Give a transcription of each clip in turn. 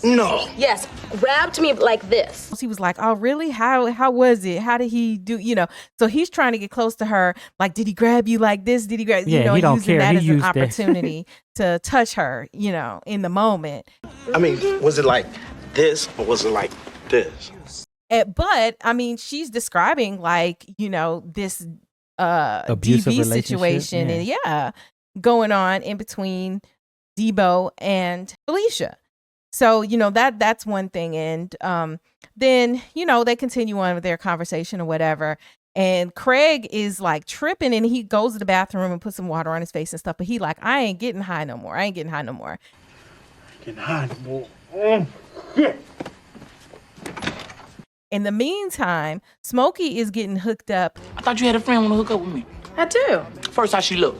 No. Yes, grabbed me like this. He was like, oh, really? How was it? How did he do? So he's trying to get close to her. Like, did he grab you like this? Did he grab, he don't using care. that He as an used that. opportunity to touch her, in the moment. I mean, was it like this or was it like this? But I mean, she's describing like, this Abusive DV relationship, situation and going on in between Debo and Felicia. So, that's one thing. And then, they continue on with their conversation or whatever. And Craig is like tripping and he goes to the bathroom and puts some water on his face and stuff. But he like, I ain't getting high no more. Getting high no more. Shit. In the meantime, Smokey is getting hooked up. I thought you had a friend want to hook up with me. I do. First, how she look?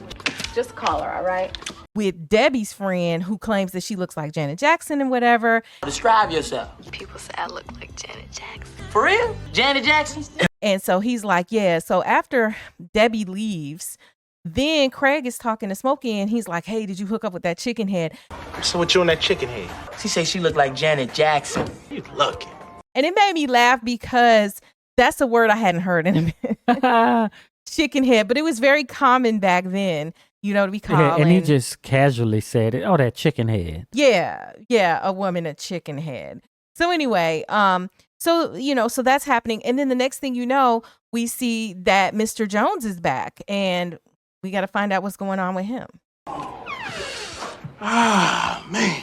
Just call her, all right? With Debbie's friend who claims that she looks like Janet Jackson and whatever. Describe yourself. People say I look like Janet Jackson. For real? Janet Jackson? And so he's like, yeah. So after Debbie leaves, then Craig is talking to Smokey and he's like, hey, did you hook up with that chicken head? So what you on that chicken head? She say she look like Janet Jackson. You lucky. And it made me laugh because that's a word I hadn't heard in a minute. Chicken head. But it was very common back then, to be calling. Yeah, and he just casually said it. Oh, that chicken head. Yeah, a woman, a chicken head. So anyway, so that's happening. And then the next thing you know, we see that Mr. Jones is back and we got to find out what's going on with him. Ah, man.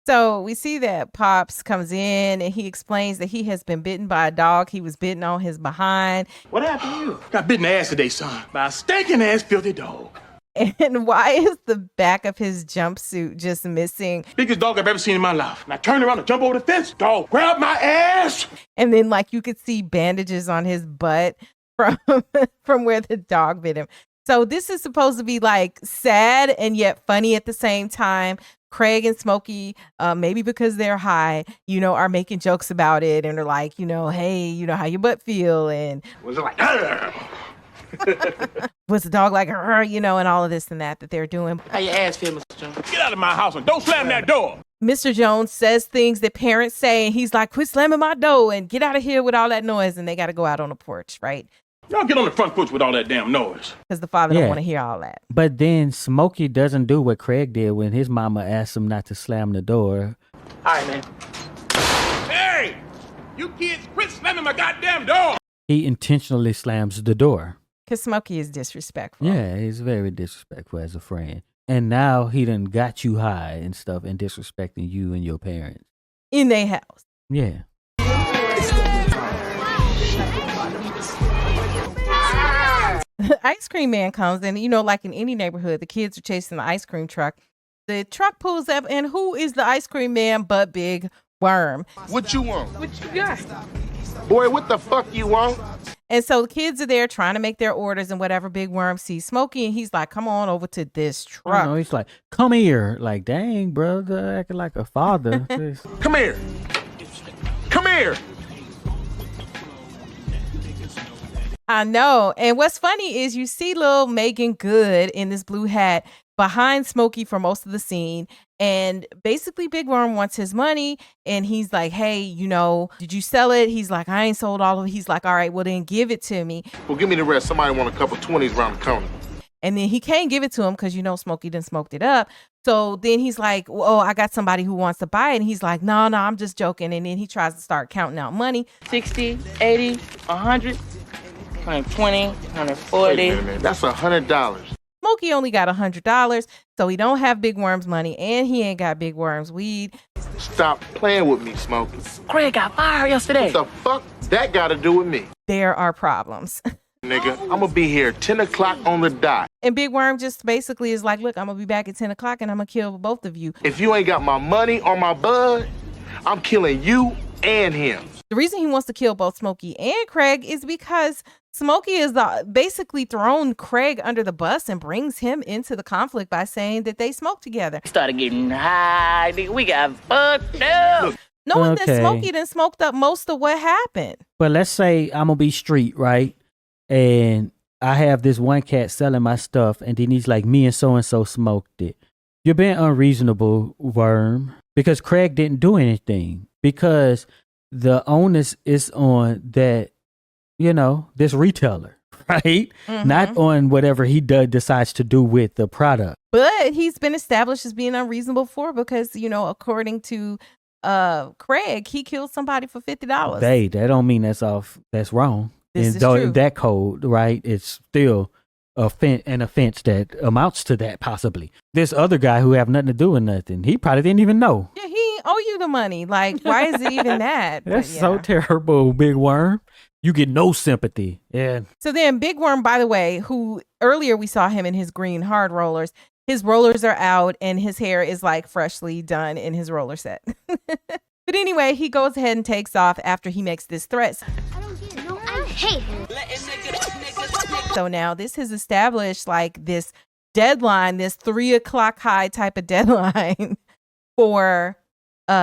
So we see that Pops comes in and he explains that he has been bitten by a dog. He was bitten on his behind. What happened to you? Got bitten in the ass today, son, by a stinking ass filthy dog. And why is the back of his jumpsuit just missing? Biggest dog I've ever seen in my life. And I turned around to jump over the fence. Dog, grab my ass. And then like you could see bandages on his butt from where the dog bit him. So this is supposed to be like sad and yet funny at the same time. Craig and Smokey, maybe because they're high, are making jokes about it. And they're like, hey, how your butt feel? And was it like, was the dog like, and all of this and that they're doing. How your ass feel, Mr. Jones? get out of my house and don't slam that door. Mr. Jones says things that parents say. And he's like, quit slamming my door and get out of here with all that noise. And they got to go out on the porch, right? Y'all get on the front porch with all that damn noise. Because the father don't want to hear all that. But then Smokey doesn't do what Craig did when his mama asked him not to slam the door. All right, man. Hey, you kids quit slamming my goddamn door. He intentionally slams the door. Because Smokey is disrespectful. Yeah, he's very disrespectful as a friend. And now he done got you high and stuff and disrespecting you and your parents. In their house. Yeah. Ice cream man comes and, like in any neighborhood, the kids are chasing the ice cream truck. The truck pulls up and who is the ice cream man but Big Worm? What you want? What you got? Boy, what the fuck you want? And so the kids are there trying to make their orders and whatever. Big Worm sees Smokey and he's like, come on over to this truck. He's like, come here. Like, dang, brother, acting like a father. Come here. Come here. I know. And what's funny is you see little Megan Good in this blue hat behind Smokey for most of the scene. And basically Big Worm wants his money. And he's like, hey, did you sell it? He's like, I ain't sold all of it. He's like, all right, well then give it to me. Well, give me the rest. Somebody want a couple 20s around the corner. And then he can't give it to him because, Smokey done smoked it up. So then he's like, oh, I got somebody who wants to buy it. And he's like, no, I'm just joking. And then he tries to start counting out money. 60, 80, 100, 120, 140. Wait a minute, that's $100. Smokey only got $100, so he don't have Big Worm's money, and he ain't got Big Worm's weed. Stop playing with me, Smokey. Craig got fired yesterday. What the fuck that got to do with me? There are problems. Nigga, I'm gonna be here 10 o'clock on the dot. And Big Worm just basically is like, look, I'm gonna be back at 10 o'clock, and I'm gonna kill both of you. If you ain't got my money or my bud, I'm killing you and him. The reason he wants to kill both Smokey and Craig is because Smokey is basically thrown Craig under the bus and brings him into the conflict by saying that they smoked together. Started getting high. Nigga, we got fucked up. Knowing that Smokey done smoked up most of what happened. But let's say I'm going to be street, right? And I have this one cat selling my stuff, and then he's like, me and so-and-so smoked it. You're being unreasonable, Worm. because Craig didn't do anything, because the onus is on that, this retailer, right? Not on whatever he decides to do with the product. But he's been established as being unreasonable before because, according to Craig, he killed somebody for $50. That don't mean that's wrong. This is though true. That code, right, it's still an offense that amounts to that possibly. This other guy who have nothing to do with nothing, he probably didn't even know. Yeah, he owe you the money. Like, why is it even that? That's so terrible, Big Worm. You get no sympathy. Yeah. So then Big Worm, by the way, who earlier we saw him in his green hard rollers, his rollers are out and his hair is like freshly done in his roller set. But anyway, he goes ahead and takes off after he makes this threat. I hate him. So now this has established like this deadline, this 3:00 high type of deadline for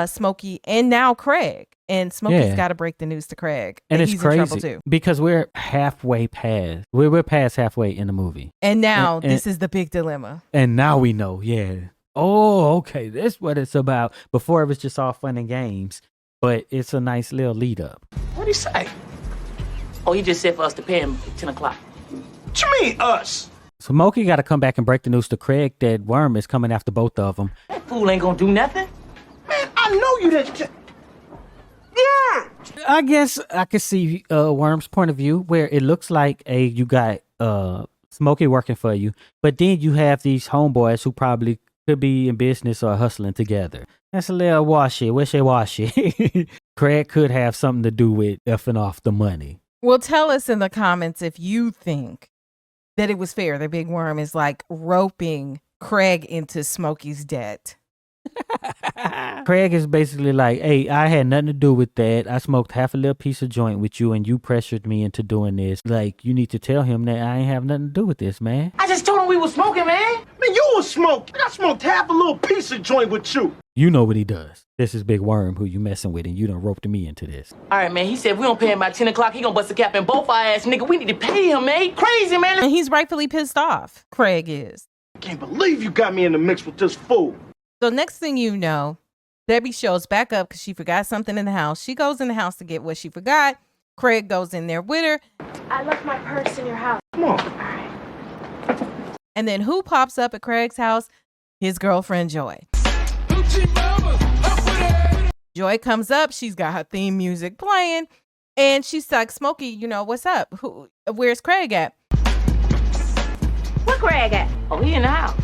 Smokey and now Craig. And Smokey's got to break the news to Craig. And it's he's crazy in trouble too. because we're halfway past. We're past halfway in the movie. And now this is the big dilemma. And now we know, Oh, okay. That's what it's about. Before it was just all fun and games, but it's a nice little lead up. What'd he say? Oh, he just said for us to pay him at 10 o'clock. What you mean, us? So Smokey got to come back and break the news to Craig that Worm is coming after both of them. That fool ain't gonna do nothing. Man, I know you didn't. Yeah. I guess I could see Worm's point of view where it looks like you got Smokey working for you, but then you have these homeboys who probably could be in business or hustling together. That's a little wishy-washy. Craig could have something to do with effing off the money. Well, tell us in the comments if you think that it was fair that Big Worm is like roping Craig into Smokey's debt. Craig is basically like, hey, I had nothing to do with that. I smoked half a little piece of joint with you and you pressured me into doing this. Like, you need to tell him that I ain't have nothing to do with this, man. I just told him we was smoking, man. Man, you was smoking. I smoked half a little piece of joint with you. You know what he does. This is Big Worm who you messing with, and you done roped me into this. All right, man. He said if we don't pay him by 10 o'clock, he gonna bust a cap in both our ass, nigga. We need to pay him, man. He crazy, man. And he's rightfully pissed off. Craig is. I can't believe you got me in the mix with this fool. So next thing you know, Debbie shows back up because she forgot something in the house. She goes in the house to get what she forgot. Craig goes in there with her. I left my purse in your house. Come on. All right. And then who pops up at Craig's house? His girlfriend, Joy. Joy comes up. She's got her theme music playing. And she's like, Smokey, what's up? Where's Craig at? Where Craig at? Oh, he in the house.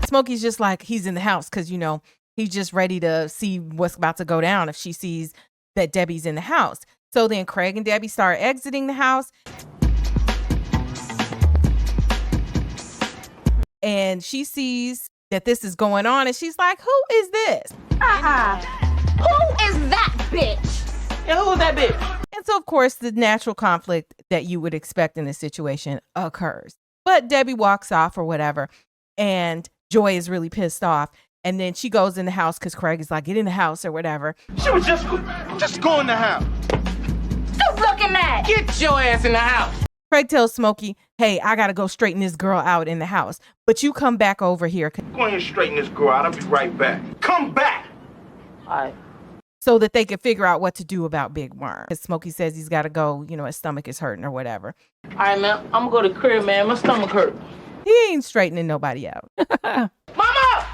Smokey's just like, he's in the house because, he's just ready to see what's about to go down if she sees that Debbie's in the house. So then Craig and Debbie start exiting the house. And she sees that this is going on. And she's like, who is this? Who is that bitch? Yeah, who was that bitch? And so, of course, the natural conflict that you would expect in this situation occurs. But Debbie walks off or whatever. And Joy is really pissed off. And then she goes in the house because Craig is like, get in the house or whatever. She was just go in the house. Who's looking at? Get your ass in the house. Craig tells Smokey, hey, I got to go straighten this girl out in the house. But you come back over here. Go ahead and straighten this girl out. I'll be right back. Come back. All right. So that they can figure out what to do about Big Worm. Because Smokey says he's got to go, his stomach is hurting or whatever. All right, man. I'm going to go to the crib, man. My stomach hurt. He ain't straightening nobody out. Mama!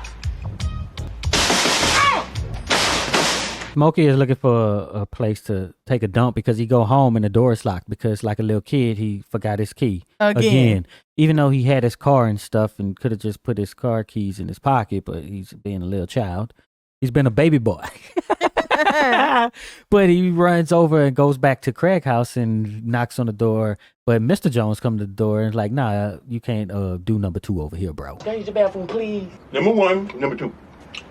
Smokey is looking for a place to take a dump because he go home and the door is locked because like a little kid, he forgot his key. Again. Even though he had his car and stuff and could have just put his car keys in his pocket, but he's being a little child. He's been a baby boy. But he runs over and goes back to Craig's house and knocks on the door. But Mr. Jones comes to the door and is like, nah, you can't do number 2 over here, bro. Can I use the bathroom, please? Number 1, number 2.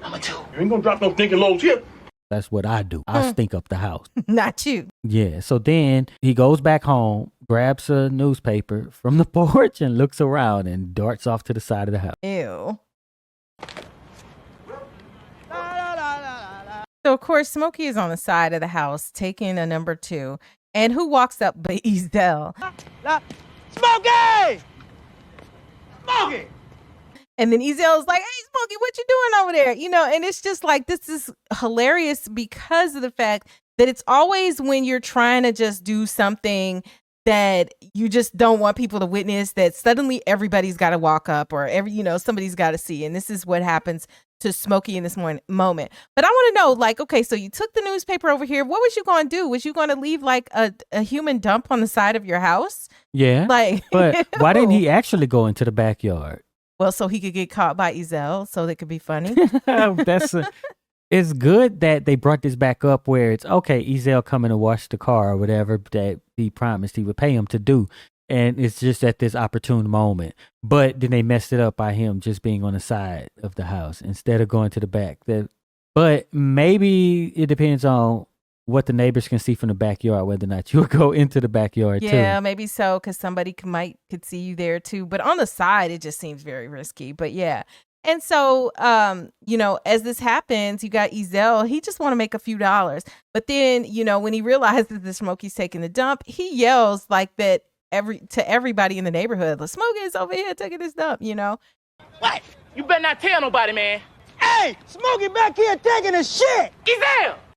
Number 2. You ain't gonna drop no stinking loads here. That's what I do. I stink up the house. Not you. Yeah. So then he goes back home, grabs a newspaper from the porch and looks around and darts off to the side of the house. Ew. So, of course, Smokey is on the side of the house taking a number 2. And who walks up but Ezel? Smokey! Smokey! And then Ezel's like, hey, Smokey, what you doing over there? You know, and it's just like, this is hilarious because of the fact that it's always when you're trying to just do something that you just don't want people to witness, that suddenly everybody's got to walk up, or somebody's got to see. And this is what happens to Smokey in this moment. But I want to know, like, okay, so you took the newspaper over here. What was you going to do? Was you going to leave like a human dump on the side of your house? Yeah. Like, but why didn't he actually go into the backyard? Well, so he could get caught by Ezel, so that could be funny. It's good that they brought this back up where it's okay, Ezel coming to wash the car or whatever that he promised he would pay him to do. And it's just at this opportune moment. But then they messed it up by him just being on the side of the house instead of going to the back. But maybe it depends on what the neighbors can see from the backyard, whether or not you'll go into the backyard too. Yeah, maybe so, because somebody could see you there too. But on the side, it just seems very risky. But yeah. And so, as this happens, you got Ezel. He just want to make a few dollars. But then, when he realizes that Smokey's taking the dump, he yells like that to everybody in the neighborhood. Like, Smokey is over here taking this dump, What? You better not tell nobody, man. Hey, Smokey back here taking a shit. Ezel!